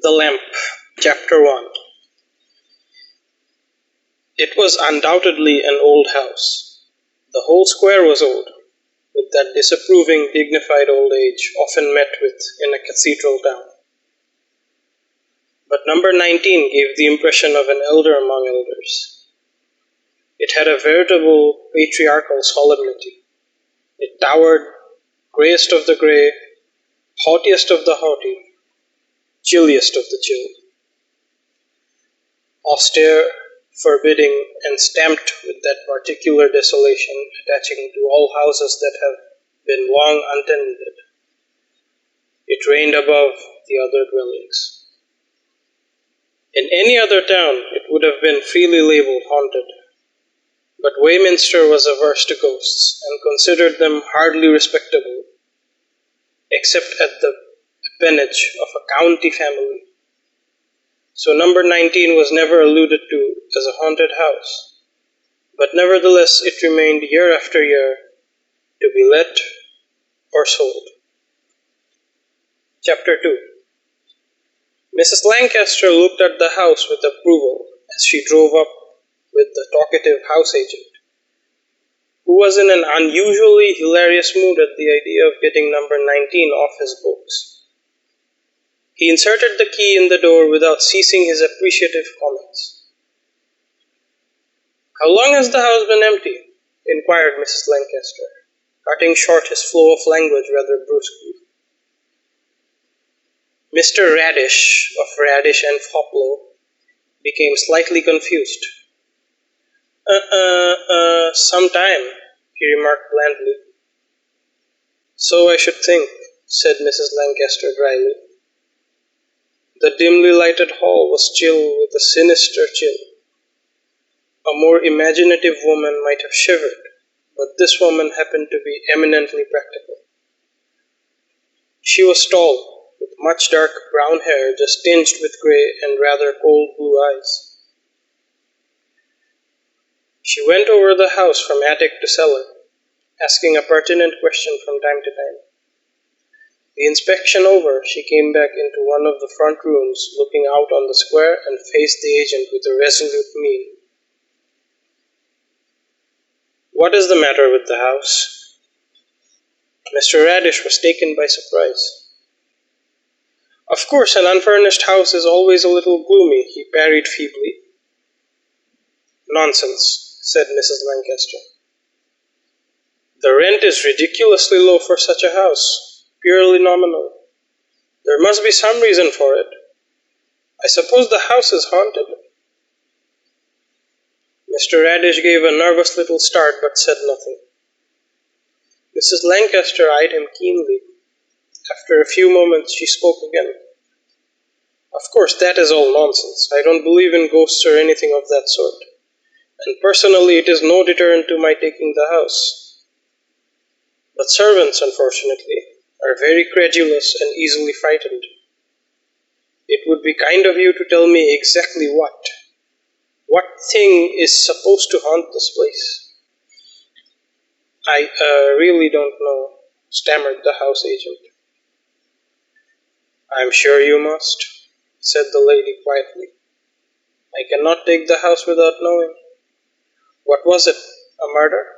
The Lamp, Chapter 1. It was undoubtedly an old house. The whole square was old, with that disapproving, dignified old age often met with in a cathedral town. But number 19 gave the impression of an elder among elders. It had a veritable patriarchal solemnity. It towered, greyest of the grey, haughtiest of the haughty, chilliest of the chill. Austere, forbidding, and stamped with that particular desolation attaching to all houses that have been long untenanted. It reigned above the other dwellings. In any other town it would have been freely labelled haunted, but Wayminster was averse to ghosts and considered them hardly respectable, except at the appanage of a county family. So number 19 was never alluded to as a haunted house, but nevertheless it remained year after year to be let or sold. Chapter 2. Mrs. Lancaster looked at the house with approval as she drove up with the talkative house agent, who was in an unusually hilarious mood at the idea of getting number 19 off his books. He inserted the key in the door without ceasing his appreciative comments. "How long has the house been empty?" inquired Mrs. Lancaster, cutting short his flow of language rather brusquely. Mr. Radish, of Radish and Foplow, became slightly confused. Some time," he remarked blandly. "So I should think," said Mrs. Lancaster dryly. The dimly lighted hall was chill with a sinister chill. A more imaginative woman might have shivered, but this woman happened to be eminently practical. She was tall, with much dark brown hair just tinged with grey and rather cold blue eyes. She went over the house from attic to cellar, asking a pertinent question from time to time. The inspection over, she came back into one of the front rooms, looking out on the square, and faced the agent with a resolute mien. "What is the matter with the house?" Mr. Radish was taken by surprise. "Of course, an unfurnished house is always a little gloomy," he parried feebly. "Nonsense," said Mrs. Lancaster. "The rent is ridiculously low for such a house. Purely nominal. There must be some reason for it. I suppose the house is haunted." Mr. Radish gave a nervous little start but said nothing. Mrs. Lancaster eyed him keenly. After a few moments she spoke again. "Of course that is all nonsense. I don't believe in ghosts or anything of that sort. And personally it is no deterrent to my taking the house. But servants, unfortunately, are very credulous and easily frightened. It would be kind of you to tell me exactly what thing is supposed to haunt this place." "I really don't know," stammered the house agent. "I'm sure you must," said the lady quietly. "I cannot take the house without knowing. What was it? A murder?"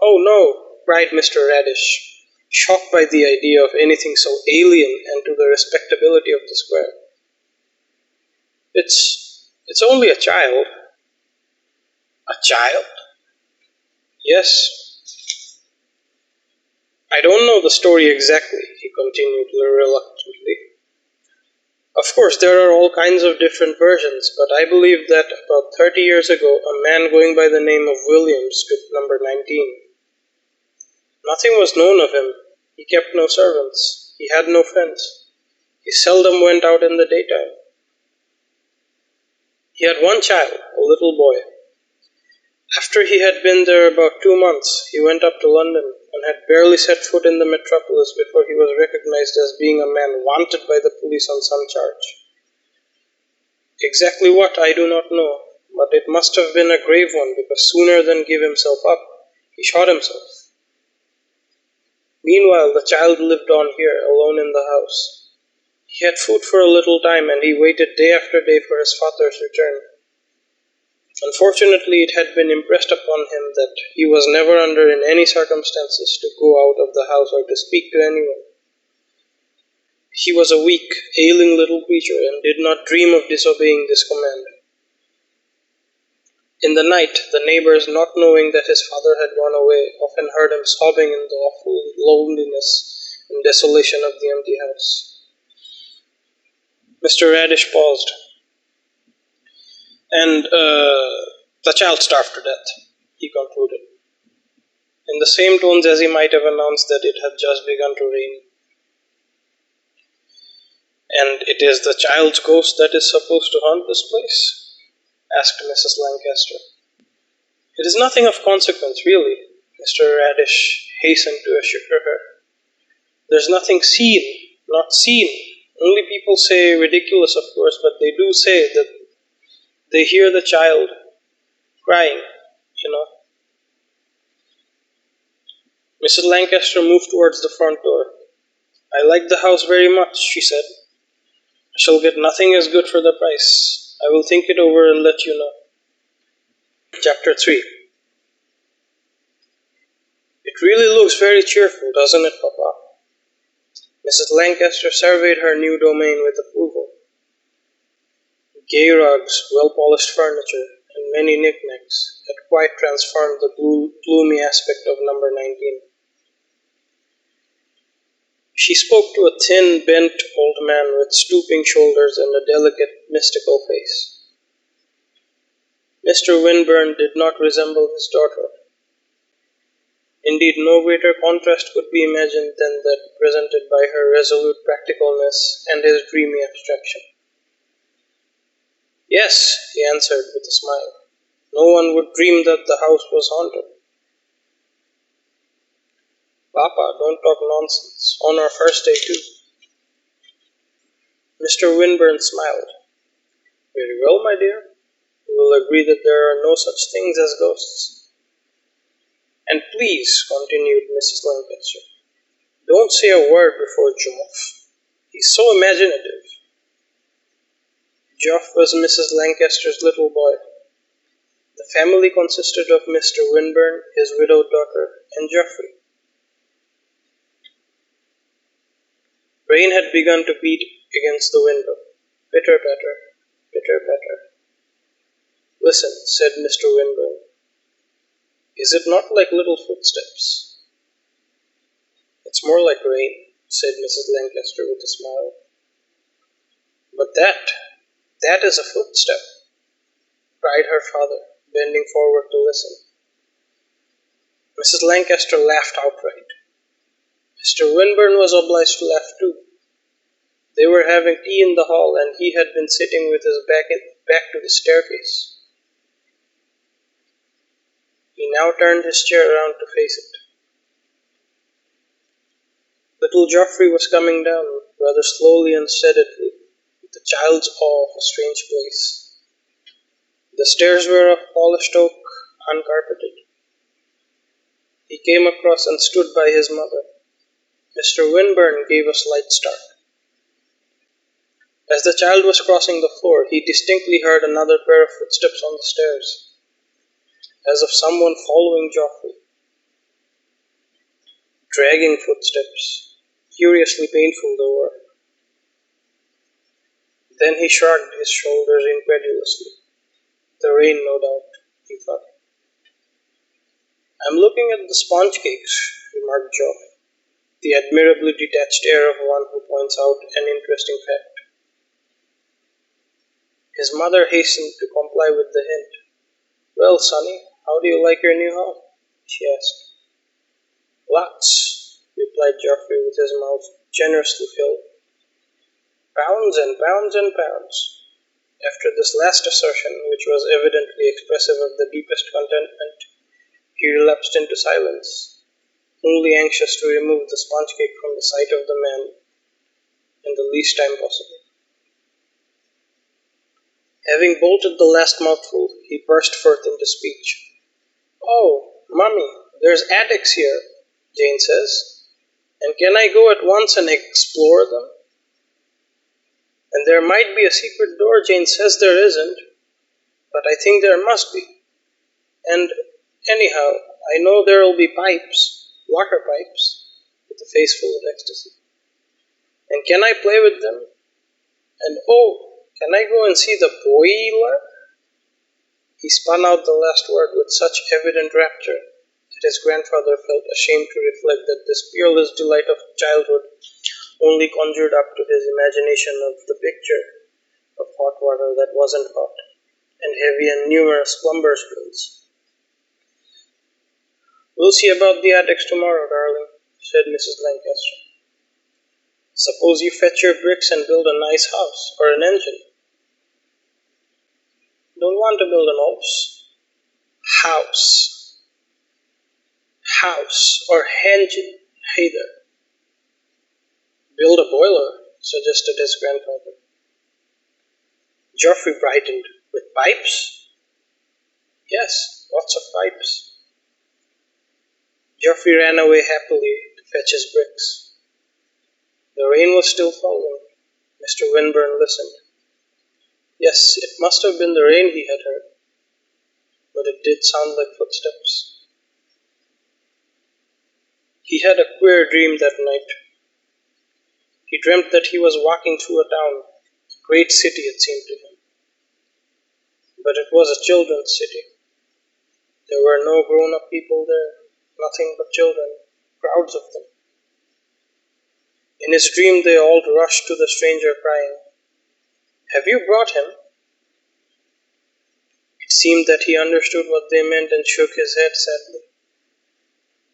"Oh no," cried Mr. Radish, shocked by the idea of anything so alien and to the respectability of the square. It's only a child." "A child?" "Yes." "I don't know the story exactly," he continued reluctantly. "Of course there are all kinds of different versions, but I believe that about 30 years ago a man going by the name of Williams took number 19. Nothing was known of him. He kept no servants. He had no friends. He seldom went out in the daytime. He had one child, a little boy. After he had been there about 2 months, he went up to London and had barely set foot in the metropolis before he was recognized as being a man wanted by the police on some charge. Exactly what, I do not know, but it must have been a grave one, because sooner than give himself up, he shot himself. Meanwhile, the child lived on here, alone in the house. He had food for a little time, and he waited day after day for his father's return. Unfortunately, it had been impressed upon him that he was never under in any circumstances to go out of the house or to speak to anyone. He was a weak, ailing little creature and did not dream of disobeying this command. In the night, the neighbors, not knowing that his father had gone away, often heard him sobbing in the awful loneliness and desolation of the empty house. Mr. Radish paused. And the child starved to death, he concluded, in the same tones as he might have announced that it had just begun to rain. And it is the child's ghost that is supposed to haunt this place? Asked Mrs. Lancaster. It is nothing of consequence, really, Mr. Radish hastened to assure her. There's nothing seen, not seen. Only people say ridiculous, of course, but they do say that they hear the child crying, Mrs. Lancaster moved towards the front door. I like the house very much, she said. I shall get nothing as good for the price. I will think it over and let you know. Chapter 3. It really looks very cheerful, doesn't it, Papa? Mrs. Lancaster surveyed her new domain with approval. Gay rugs, well-polished furniture, and many knickknacks had quite transformed the gloomy aspect of number 19. She spoke to a thin, bent old man with stooping shoulders and a delicate, mystical face. Mr. Winburn did not resemble his daughter. Indeed, no greater contrast could be imagined than that presented by her resolute practicalness and his dreamy abstraction. Yes, he answered with a smile. No one would dream that the house was haunted. Papa, don't talk nonsense. On our first day, too. Mr. Winburn smiled. Very well, my dear. We will agree that there are no such things as ghosts. And please, continued Mrs. Lancaster, don't say a word before Geoff. He's so imaginative. Geoff was Mrs. Lancaster's little boy. The family consisted of Mr. Winburn, his widowed daughter, and Geoffrey. Rain had begun to beat against the window. Pitter-patter, pitter-patter. Listen, said Mr. Winburn. Is it not like little footsteps? It's more like rain, said Mrs. Lancaster with a smile. But that is a footstep, cried her father, bending forward to listen. Mrs. Lancaster laughed outright. Mr. Winburn was obliged to laugh too. They were having tea in the hall, and he had been sitting with his back to the staircase. He now turned his chair around to face it. Little Geoffrey was coming down, rather slowly and steadily, with the child's awe of a strange place. The stairs were of polished oak, uncarpeted. He came across and stood by his mother. Mr. Winburn gave a slight start. As the child was crossing the floor, he distinctly heard another pair of footsteps on the stairs, as of someone following Geoffrey. Dragging footsteps, curiously painful they were. Then he shrugged his shoulders incredulously. The rain, no doubt, he thought. I'm looking at the sponge cakes, remarked Geoff, the admirably detached air of one who points out an interesting fact. His mother hastened to comply with the hint. Well, sonny, how do you like your new home? She asked. Lots, replied Geoffrey with his mouth generously filled. Pounds and pounds and pounds. After this last assertion, which was evidently expressive of the deepest contentment, he relapsed into silence, only anxious to remove the sponge cake from the sight of the man in the least time possible. Having bolted the last mouthful, he burst forth into speech. Oh, Mummy, there's attics here, Jane says. And can I go at once and explore them? And there might be a secret door, Jane says there isn't, but I think there must be. And anyhow, I know there'll be pipes, water pipes, with a face full of ecstasy. And can I play with them? And oh, can I go and see the boiler? He spun out the last word with such evident rapture that his grandfather felt ashamed to reflect that this peerless delight of childhood only conjured up to his imagination of the picture of hot water that wasn't hot, and heavy and numerous plumber's bills. We'll see about the attics tomorrow, darling, said Mrs. Lancaster. Suppose you fetch your bricks and build a nice house, or an engine. Don't want to build an house. House. House, or engine, either. Build a boiler, suggested his grandfather. Geoffrey brightened. With pipes? Yes, lots of pipes. Geoffrey ran away happily to fetch his bricks. The rain was still falling. Mr. Winburn listened. Yes, it must have been the rain he had heard, but it did sound like footsteps. He had a queer dream that night. He dreamt that he was walking through a town, a great city it seemed to him. But it was a children's city. There were no grown-up people there, nothing but children, crowds of them. In his dream they all rushed to the stranger crying, Have you brought him? It seemed that he understood what they meant and shook his head sadly.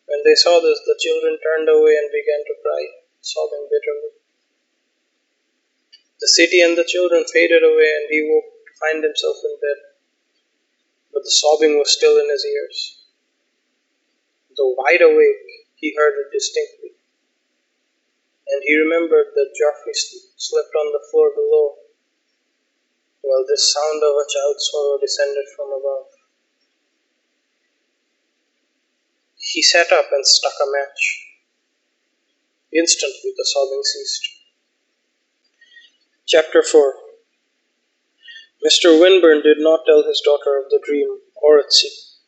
When they saw this, the children turned away and began to cry, sobbing bitterly. The city and the children faded away, and he woke to find himself in bed. But the sobbing was still in his ears. Though wide awake, he heard it distinctly. And he remembered that Geoffrey slept on the floor below, while this sound of a child's sorrow descended from above. He sat up and struck a match. Instantly the sobbing ceased. Chapter 4. Mr. Winburn did not tell his daughter of the dream or its sequel.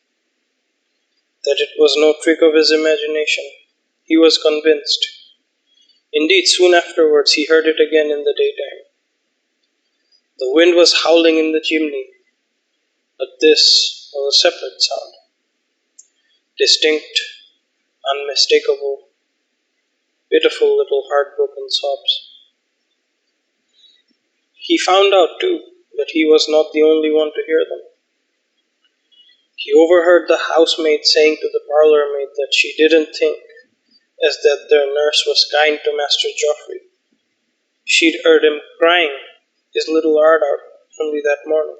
That it was no trick of his imagination, he was convinced. Indeed, soon afterwards he heard it again in the daytime. The wind was howling in the chimney, but this was a separate sound. Distinct, unmistakable, pitiful little heartbroken sobs. He found out, too, that he was not the only one to hear them. He overheard the housemaid saying to the parlour maid that she didn't think as that their nurse was kind to Master Geoffrey. She'd heard him crying his little heart out only that morning.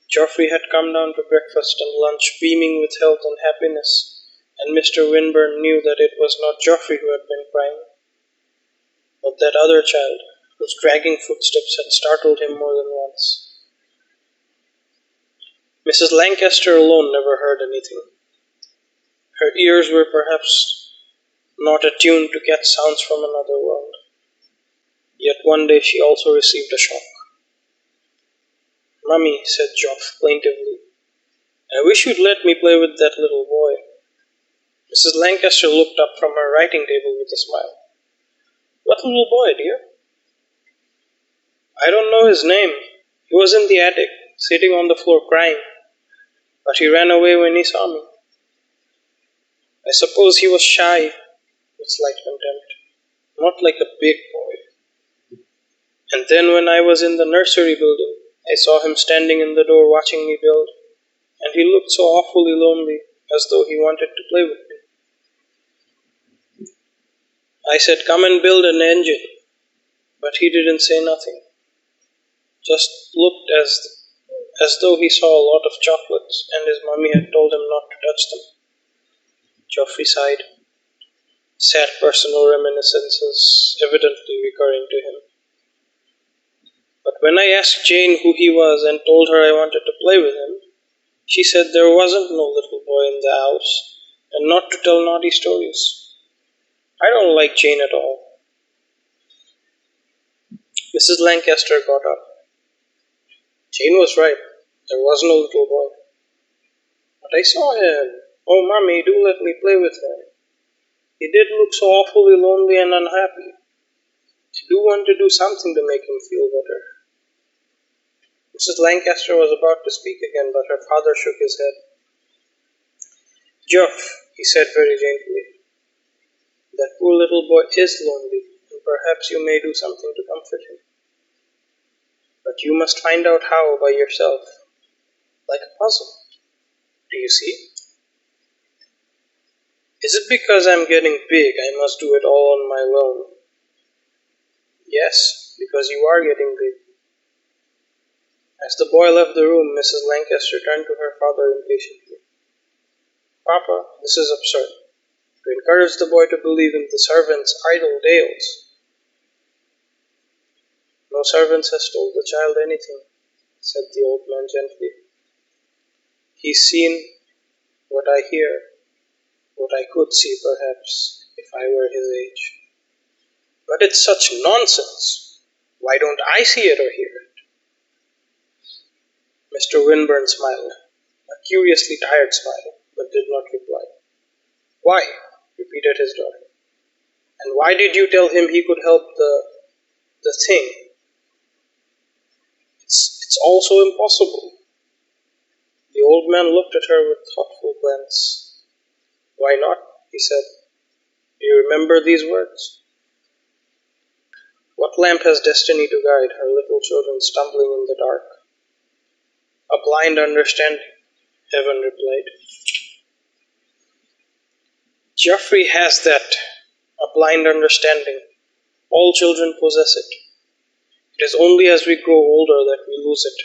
Geoffrey had come down to breakfast and lunch beaming with health and happiness, and Mr. Winburn knew that it was not Geoffrey who had been crying, but that other child whose dragging footsteps had startled him more than once. Mrs. Lancaster alone never heard anything. Her ears were perhaps not attuned to catch sounds from another world. Yet one day she also received a shock. "Mummy," said Geoff plaintively, "I wish you'd let me play with that little boy." Mrs. Lancaster looked up from her writing table with a smile. "What little boy, dear?" "I don't know his name. He was in the attic, sitting on the floor crying, but he ran away when he saw me. I suppose he was shy," with slight contempt, "not like a big boy. And then when I was in the nursery building, I saw him standing in the door watching me build, and he looked so awfully lonely, as though he wanted to play with me. I said, 'Come and build an engine,' but he didn't say nothing, just looked as though he saw a lot of chocolates, and his mummy had told him not to touch them." Geoffrey sighed, sad personal reminiscences evidently recurring to him. "But when I asked Jane who he was and told her I wanted to play with him, she said there wasn't no little boy in the house, and not to tell naughty stories. I don't like Jane at all." Mrs. Lancaster got up. Jane was right. There was no little boy. But I saw him. Oh, Mommy, do let me play with him. He did look so awfully lonely and unhappy. I do want to do something to make him feel better. Mrs. Lancaster was about to speak again, but her father shook his head. Geoff, he said very gently, that poor little boy is lonely, and perhaps you may do something to comfort him. But you must find out how by yourself, like a puzzle. Do you see? Is it because I'm getting big I must do it all on my own? Yes, because you are getting big. As the boy left the room, Mrs. Lancaster turned to her father impatiently. Papa, this is absurd. To encourage the boy to believe in the servants' idle tales. No servants has told the child anything, said the old man gently. He's seen what I hear, what I could see perhaps, if I were his age. But it's such nonsense. Why don't I see it or hear it? Mr. Winburn smiled, a curiously tired smile, but did not reply. Why? Repeated his daughter. And why did you tell him he could help the thing? It's all so impossible. The old man looked at her with thoughtful glance. Why not? He said. Do you remember these words? What lamp has destiny to guide her little children stumbling in the dark? A blind understanding, Heaven replied. Geoffrey has that, a blind understanding. All children possess it. It is only as we grow older that we lose it,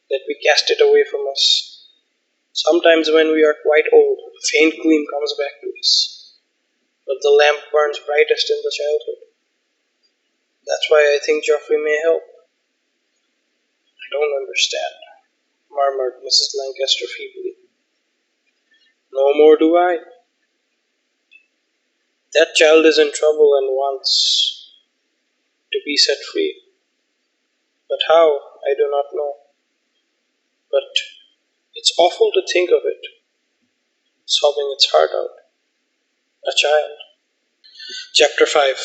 that we cast it away from us. Sometimes when we are quite old, a faint gleam comes back to us, but the lamp burns brightest in the childhood. That's why I think Geoffrey may help. I don't understand, murmured Mrs. Lancaster feebly. No more do I. That child is in trouble and wants to be set free. But how, I do not know. But it's awful to think of it, sobbing its heart out. A child. Chapter 5.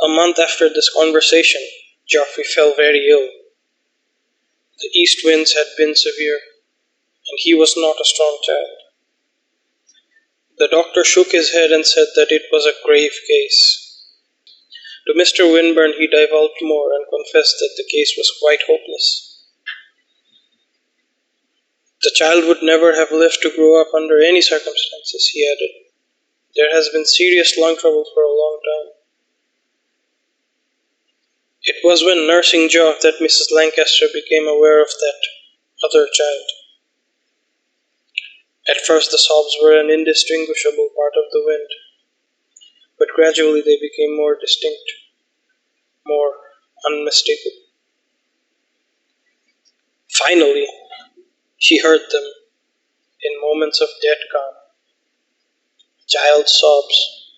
A month after this conversation, Geoffrey fell very ill. The east winds had been severe, and he was not a strong child. The doctor shook his head and said that it was a grave case. To Mr. Winburn he divulged more and confessed that the case was quite hopeless. The child would never have lived to grow up under any circumstances, he added. There has been serious lung trouble for a long time. It was when nursing Geoff that Mrs. Lancaster became aware of that other child. At first the sobs were an indistinguishable part of the wind, but gradually they became more distinct, more unmistakable. Finally, she heard them in moments of dead calm. Child sobs,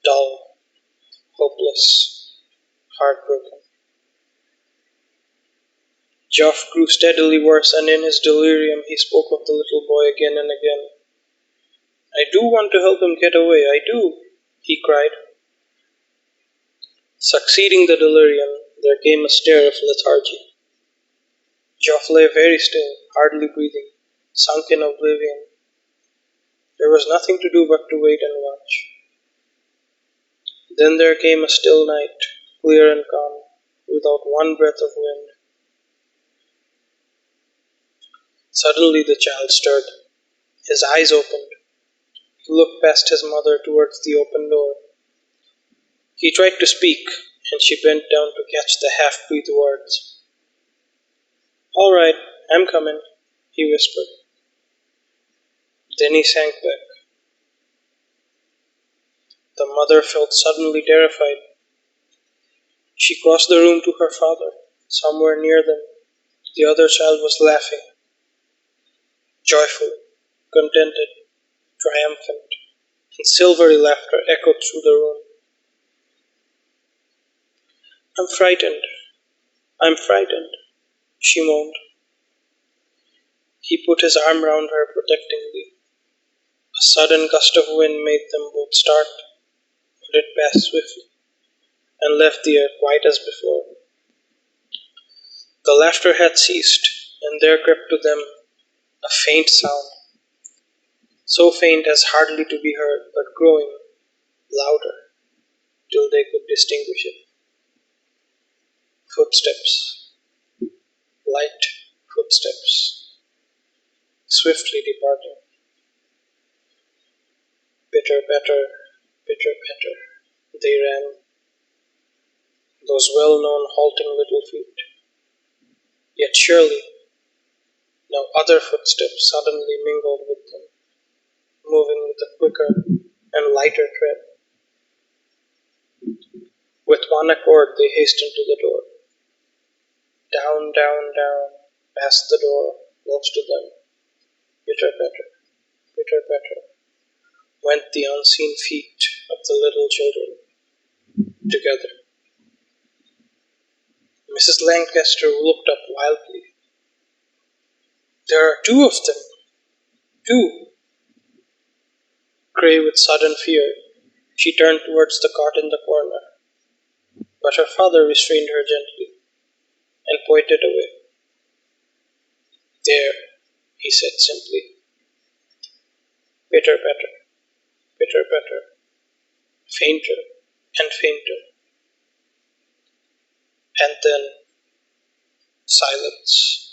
dull, hopeless, heartbroken. Geoff grew steadily worse, and in his delirium he spoke of the little boy again and again. I do want to help him get away, I do, he cried. Succeeding the delirium, there came a stare of lethargy. Geoff lay very still, hardly breathing, sunk in oblivion. There was nothing to do but to wait and watch. Then there came a still night, clear and calm, without one breath of wind. Suddenly the child stirred. His eyes opened. He looked past his mother towards the open door. He tried to speak, and she bent down to catch the half-breathed words. All right, I'm coming, he whispered. Then he sank back. The mother felt suddenly terrified. She crossed the room to her father. Somewhere near them, the other child was laughing. Joyful, contented, triumphant, and silvery laughter echoed through the room. I'm frightened. I'm frightened, she moaned. He put his arm round her protectingly. A sudden gust of wind made them both start, but it passed swiftly and left the air quite as before. The laughter had ceased, and there crept to them a faint sound, so faint as hardly to be heard, but growing louder till they could distinguish it. Footsteps, light footsteps, swiftly departing. Pitter patter, pitter patter, they ran, those well-known halting little feet. Yet surely, now other footsteps suddenly mingled with them, moving with a quicker and lighter tread. With one accord they hastened to the door. Down, down, down, past the door, close to them, pitter patter, went the unseen feet of the little children, together. Mrs. Lancaster looked up wildly. There are two of them! Two! Grey with sudden fear, she turned towards the cot in the corner, but her father restrained her gently and pointed away. There, he said simply. Pitter patter, fainter and fainter, and then silence.